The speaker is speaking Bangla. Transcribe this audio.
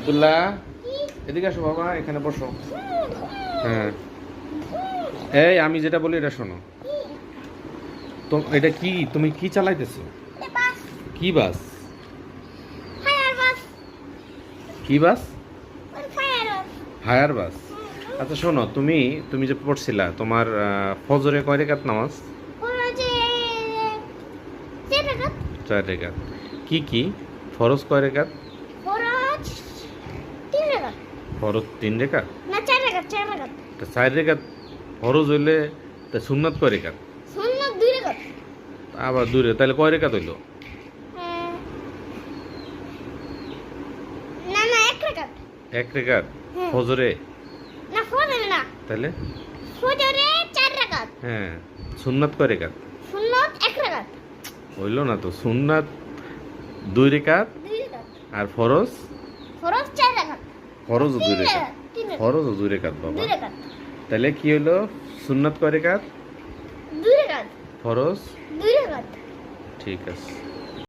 আব্দুল্লাহ এদিকে আসো বাবা, এখানে বসো। হ্যাঁ, এই আমি যেটা বলি এটা শোনো। তো এটা কি, তুমি কি চালাইতেছো? কি বাস? কি বাস? হায়ার বাস। আচ্ছা শোনো, তুমি তুমি যে পড়ছিলা তোমার ফজরে কয় রেকাত নামাজ? 4 রেকাত। কি কি ফরজ কয় রেকাত? ফরজ 3 রেকাত। তা 4 রেকাত ফরজ হইলে তা সুন্নাত কয় রেকাত? আবার 2 রেকাত, তাহলে কয় রেকাত হইলো? 1 রেকাত ফজরে। তাহলে হ্যাঁ, সুন্নাত কয় রেকাত? হইলো না তো, সুন্নাত 2 রেকাত আর ফরজ ফরজও 2 রেকাত। ফরজও 2 রেকাত বাবা। তাহলে কি হইলো, সুন্নাত কয় রেকাত? ফরজ। ঠিক আছে।